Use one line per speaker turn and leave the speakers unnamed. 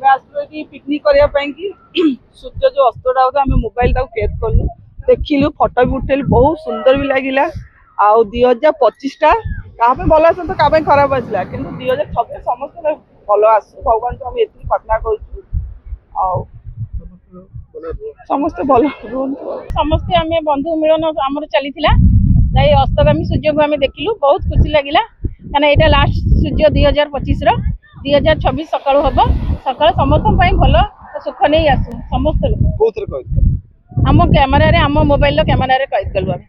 आम आसलु पिकनिक करने सूर्य जो अस्तटा होता आम मोबाइल कैद कलु देखिलु फटो भी उठेलु बहुत सुंदर भी लगिला। आउ 2025 टा क्या भल आस तो क्या खराब आसला कि 2026 समस्त भल आसु भगवान को आम ये प्रार्थना कर समस्ते भल
समस्ते आम बंधु मिलन आमर चली अस्तगामी सूर्य को आम देखिलु बहुत खुशी लगिला कहना यहाँ लास्ट सूर्य 2025 2026 सकाल हम सकाल समस्त भल सुख नहीं आसू समस्त लोग आम कैमेरा आम मोबाइल कैमेरा कैद कलु आम।